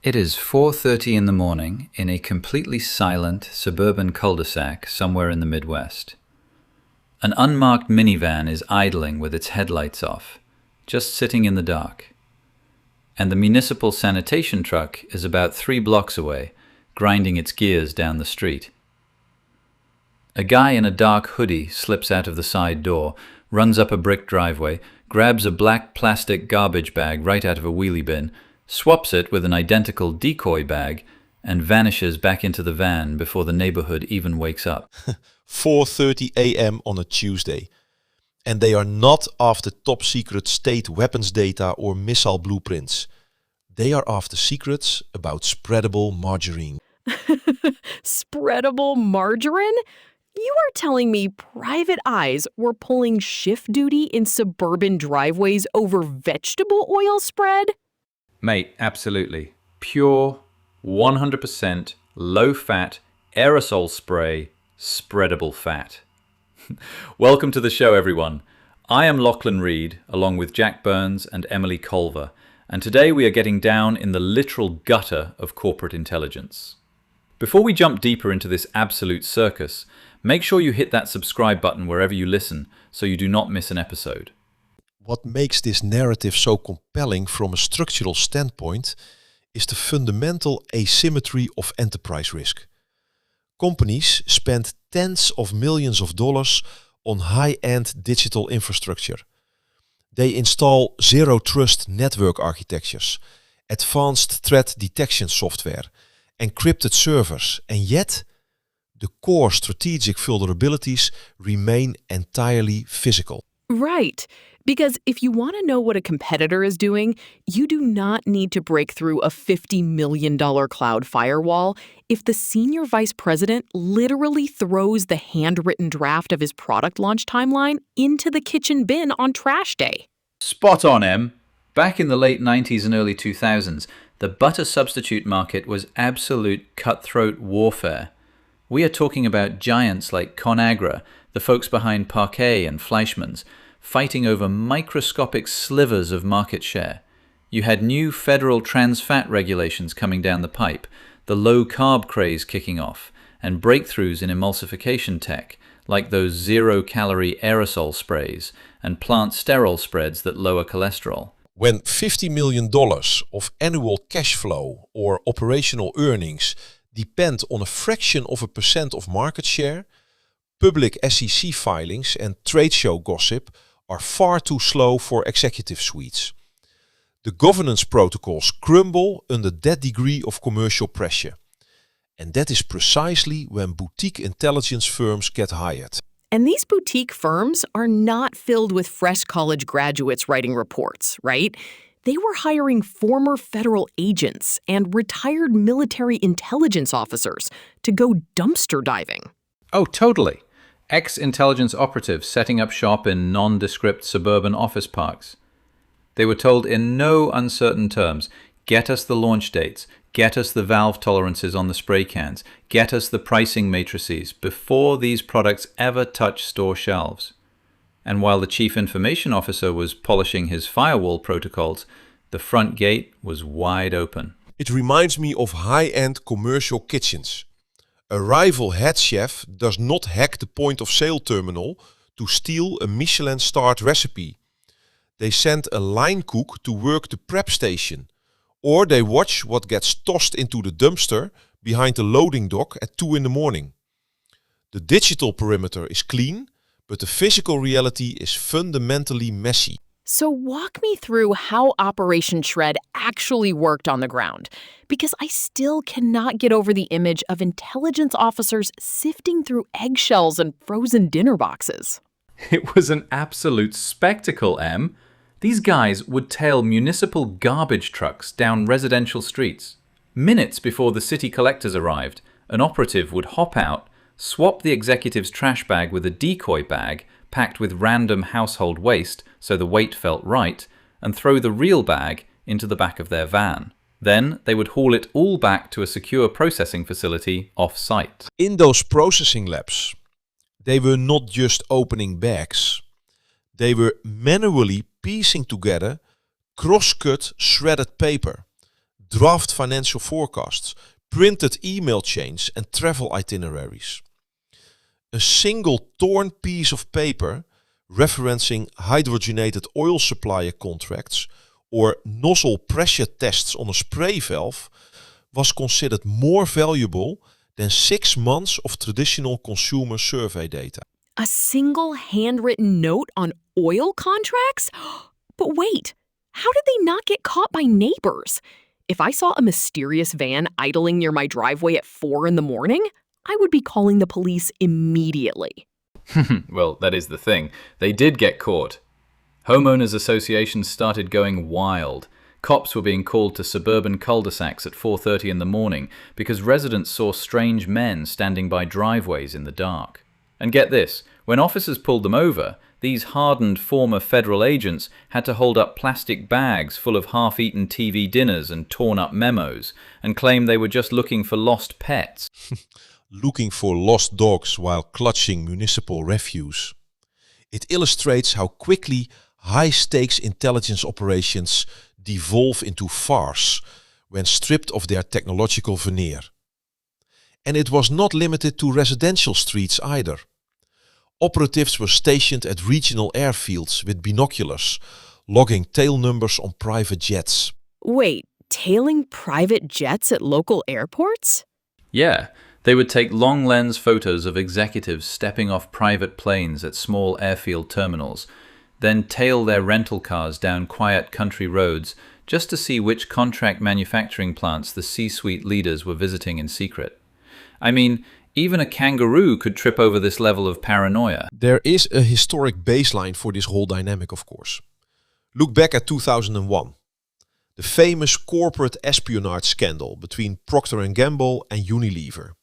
It is 4:30 in the morning in a completely silent suburban cul-de-sac somewhere in the Midwest. An unmarked minivan is idling with its headlights off, just sitting in the dark. And the municipal sanitation truck is about 3 blocks away, grinding its gears down the street. A guy in a dark hoodie slips out of the side door, runs up a brick driveway, grabs a black plastic garbage bag right out of a wheelie bin, swaps it with an identical decoy bag, and vanishes back into the van before the neighborhood even wakes up. 4:30 a.m. on a Tuesday. And they are not after top secret state weapons data or missile blueprints. They are after secrets about spreadable margarine. Spreadable margarine? You are telling me private eyes were pulling shift duty in suburban driveways over vegetable oil spread? Mate, absolutely. Pure, 100% low-fat aerosol spray, spreadable fat. Welcome to the show, everyone. I am Lachlan Reed, along with Jack Burns and Emily Culver, and today we are getting down in the literal gutter of corporate intelligence. Before we jump deeper into this absolute circus, make sure you hit that subscribe button wherever you listen so you do not miss an episode. What makes this narrative so compelling from a structural standpoint is the fundamental asymmetry of enterprise risk. Companies spend tens of millions of dollars on high-end digital infrastructure. They install zero-trust network architectures, advanced threat detection software, encrypted servers, and yet the core strategic vulnerabilities remain entirely physical. Right. Because if you want to know what a competitor is doing, you do not need to break through a $50 million cloud firewall if the senior vice president literally throws the handwritten draft of his product launch timeline into the kitchen bin on trash day. Spot on, Em. Back in the late 90s and early 2000s, the butter substitute market was absolute cutthroat warfare. We are talking about giants like ConAgra, the folks behind Parquet and Fleischmann's, fighting over microscopic slivers of market share. You had new federal trans fat regulations coming down the pipe, the low-carb craze kicking off, and breakthroughs in emulsification tech, like those zero-calorie aerosol sprays and plant sterol spreads that lower cholesterol. When $50 million of annual cash flow or operational earnings depend on a fraction of a percent of market share, public SEC filings and trade show gossip are far too slow for executive suites. The governance protocols crumble under that degree of commercial pressure. And that is precisely when boutique intelligence firms get hired. And these boutique firms are not filled with fresh college graduates writing reports, right? They were hiring former federal agents and retired military intelligence officers to go dumpster diving. Oh, totally. Ex-intelligence operatives setting up shop in nondescript suburban office parks. They were told in no uncertain terms, get us the launch dates, get us the valve tolerances on the spray cans, get us the pricing matrices before these products ever touch store shelves. And while the chief information officer was polishing his firewall protocols, the front gate was wide open. It reminds me of high-end commercial kitchens. A rival head chef does not hack the point-of-sale terminal to steal a Michelin-starred recipe. They send a line cook to work the prep station, or they watch what gets tossed into the dumpster behind the loading dock at 2 in the morning. The digital perimeter is clean, but the physical reality is fundamentally messy. So walk me through how Operation Shred actually worked on the ground, because I still cannot get over the image of intelligence officers sifting through eggshells and frozen dinner boxes. It was an absolute spectacle, Em. These guys would tail municipal garbage trucks down residential streets. Minutes before the city collectors arrived, an operative would hop out, swap the executive's trash bag with a decoy bag packed with random household waste so the weight felt right, and throw the real bag into the back of their van. Then they would haul it all back to a secure processing facility off-site. In those processing labs, they were not just opening bags. They were manually piecing together cross-cut shredded paper, draft financial forecasts, printed email chains and travel itineraries. A single torn piece of paper referencing hydrogenated oil supplier contracts or nozzle pressure tests on a spray valve was considered more valuable than 6 months of traditional consumer survey data. A single handwritten note on oil contracts? But wait, how did they not get caught by neighbors? If I saw a mysterious van idling near my driveway at 4 in the morning, I would be calling the police immediately. Well, that is the thing. They did get caught. Homeowners associations started going wild. Cops were being called to suburban cul-de-sacs at 4:30 in the morning because residents saw strange men standing by driveways in the dark. And get this, when officers pulled them over, these hardened former federal agents had to hold up plastic bags full of half-eaten TV dinners and torn-up memos and claim they were just looking for lost pets. Looking for lost dogs while clutching municipal refuse. It illustrates how quickly high-stakes intelligence operations devolve into farce when stripped of their technological veneer. And it was not limited to residential streets either. Operatives were stationed at regional airfields with binoculars, logging tail numbers on private jets. Wait, tailing private jets at local airports? Yeah, they would take long lens photos of executives stepping off private planes at small airfield terminals, then tail their rental cars down quiet country roads just to see which contract manufacturing plants the C-suite leaders were visiting in secret. I mean, even a kangaroo could trip over this level of paranoia. There is a historic baseline for this whole dynamic, of course. Look back at 2001. The famous corporate espionage scandal between Procter & Gamble and Unilever.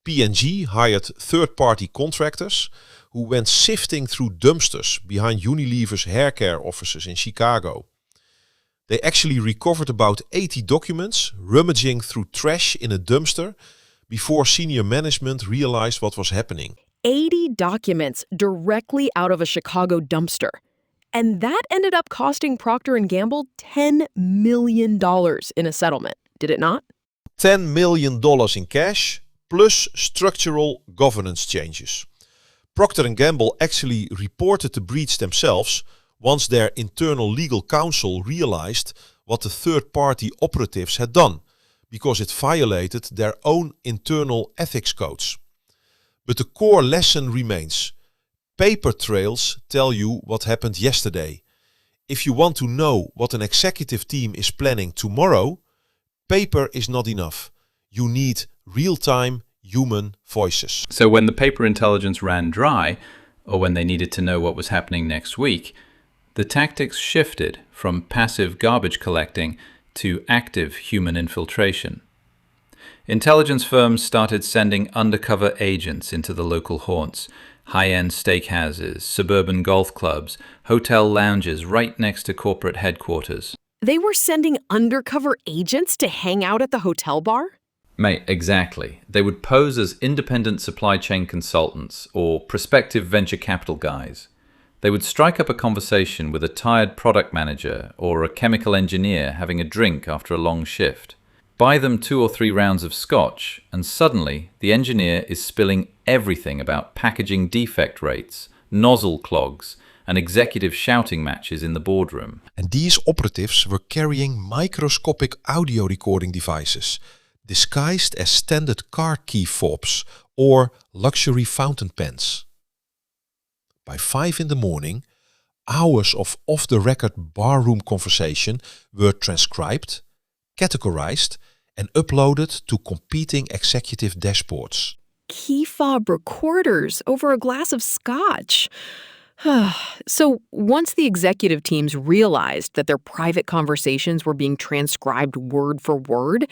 P&G hired third-party contractors who went sifting through dumpsters behind Unilever's haircare offices in Chicago. They actually recovered about 80 documents, rummaging through trash in a dumpster before senior management realized what was happening. 80 documents directly out of a Chicago dumpster. And that ended up costing Procter & Gamble $10 million in a settlement, did it not? $10 million in cash, plus structural governance changes. Procter & Gamble actually reported the breach themselves once their internal legal counsel realized what the third-party operatives had done, because it violated their own internal ethics codes. But the core lesson remains. Paper trails tell you what happened yesterday. If you want to know what an executive team is planning tomorrow, paper is not enough. You need real-time human voices. So when the paper intelligence ran dry, or when they needed to know what was happening next week, the tactics shifted from passive garbage collecting to active human infiltration. Intelligence firms started sending undercover agents into the local haunts, high-end steakhouses, suburban golf clubs, hotel lounges right next to corporate headquarters. They were sending undercover agents to hang out at the hotel bar? Mate, exactly. They would pose as independent supply chain consultants or prospective venture capital guys. They would strike up a conversation with a tired product manager or a chemical engineer having a drink after a long shift. Buy them 2 or 3 rounds of scotch, and suddenly the engineer is spilling everything about packaging defect rates, nozzle clogs, and executive shouting matches in the boardroom. And these operatives were carrying microscopic audio recording devices, disguised as standard car key fobs or luxury fountain pens. By 5 in the morning, hours of off-the-record barroom conversation were transcribed, categorized, and uploaded to competing executive dashboards. Key fob recorders over a glass of scotch. So once the executive teams realized that their private conversations were being transcribed word for word,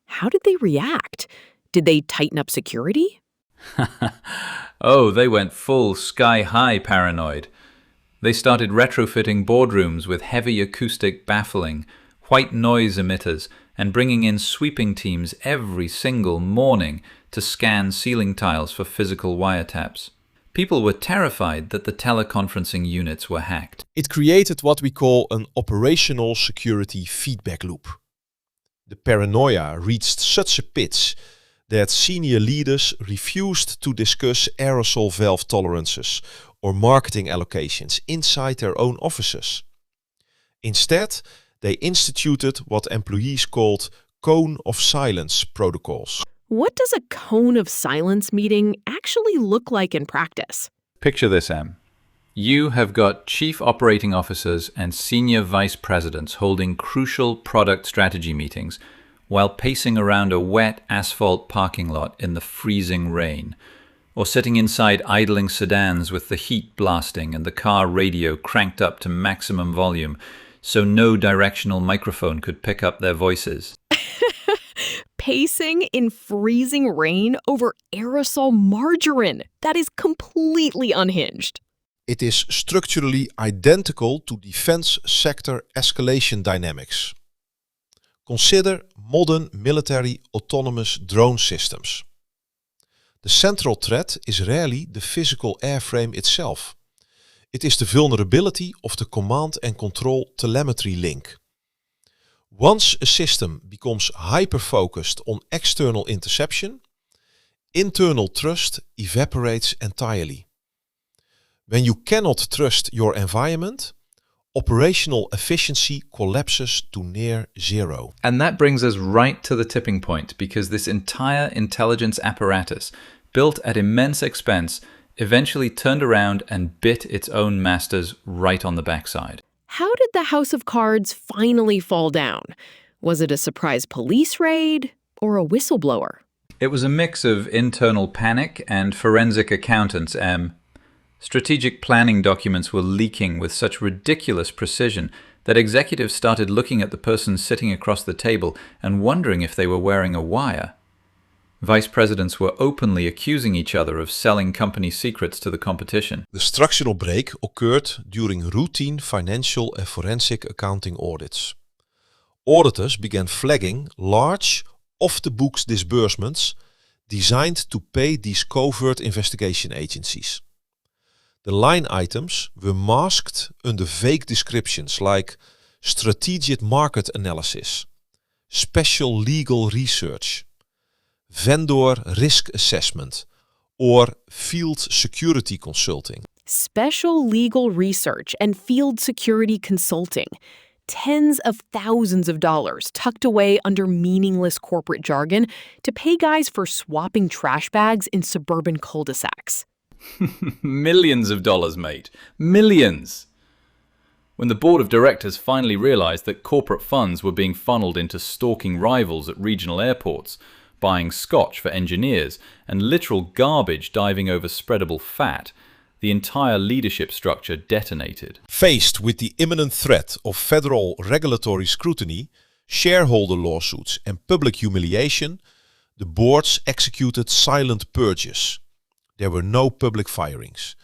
how did they react? Did they tighten up security? Oh, they went full sky-high paranoid. They started retrofitting boardrooms with heavy acoustic baffling, white noise emitters, and bringing in sweeping teams every single morning to scan ceiling tiles for physical wiretaps. People were terrified that the teleconferencing units were hacked. It created what we call an operational security feedback loop. The paranoia reached such a pitch that senior leaders refused to discuss aerosol valve tolerances or marketing allocations inside their own offices. Instead, they instituted what employees called cone of silence protocols. What does a cone of silence meeting actually look like in practice? Picture this, Em. You have got chief operating officers and senior vice presidents holding crucial product strategy meetings while pacing around a wet asphalt parking lot in the freezing rain, or sitting inside idling sedans with the heat blasting and the car radio cranked up to maximum volume so no directional microphone could pick up their voices. Pacing in freezing rain over aerosol margarine. That is completely unhinged. It is structurally identical to defense sector escalation dynamics. Consider modern military autonomous drone systems. The central threat is rarely the physical airframe itself. It is the vulnerability of the command and control telemetry link. Once a system becomes hyper-focused on external interception, internal trust evaporates entirely. When you cannot trust your environment, operational efficiency collapses to near zero. And that brings us right to the tipping point, because this entire intelligence apparatus, built at immense expense, eventually turned around and bit its own masters right on the backside. How did the house of cards finally fall down? Was it a surprise police raid or a whistleblower? It was a mix of internal panic and forensic accountants, Em. Strategic planning documents were leaking with such ridiculous precision that executives started looking at the person sitting across the table and wondering if they were wearing a wire. Vice presidents were openly accusing each other of selling company secrets to the competition. The structural break occurred during routine financial and forensic accounting audits. Auditors began flagging large, off-the-books disbursements designed to pay these covert investigation agencies. The line items were masked under vague descriptions like strategic market analysis, special legal research, vendor risk assessment, or field security consulting. Special legal research and field security consulting. Tens of thousands of dollars tucked away under meaningless corporate jargon to pay guys for swapping trash bags in suburban cul-de-sacs. Millions of dollars, mate. Millions! When the board of directors finally realized that corporate funds were being funneled into stalking rivals at regional airports, buying scotch for engineers, and literal garbage diving over spreadable fat, the entire leadership structure detonated. Faced with the imminent threat of federal regulatory scrutiny, shareholder lawsuits and public humiliation, the boards executed silent purges. There were no public firings.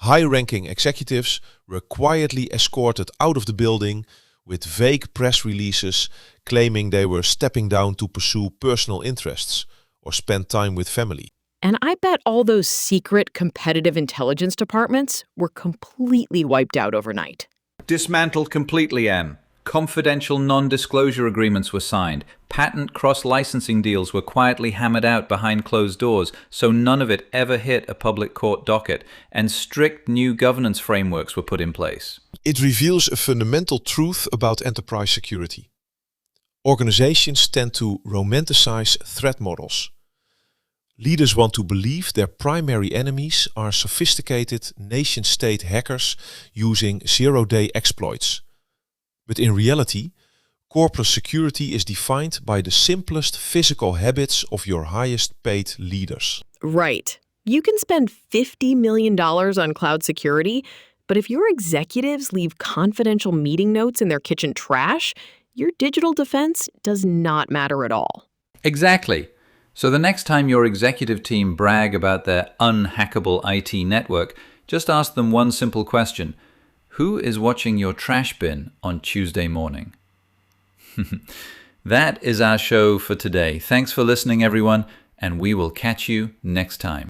High-ranking executives were quietly escorted out of the building with vague press releases claiming they were stepping down to pursue personal interests or spend time with family. And I bet all those secret competitive intelligence departments were completely wiped out overnight. Dismantled completely, Em. Confidential non-disclosure agreements were signed. Patent cross-licensing deals were quietly hammered out behind closed doors, so none of it ever hit a public court docket, and strict new governance frameworks were put in place. It reveals a fundamental truth about enterprise security. Organizations tend to romanticize threat models. Leaders want to believe their primary enemies are sophisticated nation-state hackers using zero-day exploits. But in reality, corporate security is defined by the simplest physical habits of your highest paid leaders. Right. You can spend $50 million on cloud security, but if your executives leave confidential meeting notes in their kitchen trash, your digital defense does not matter at all. Exactly. So the next time your executive team brag about their unhackable IT network, just ask them one simple question. Who is watching your trash bin on Tuesday morning? That is our show for today. Thanks for listening, everyone, and we will catch you next time.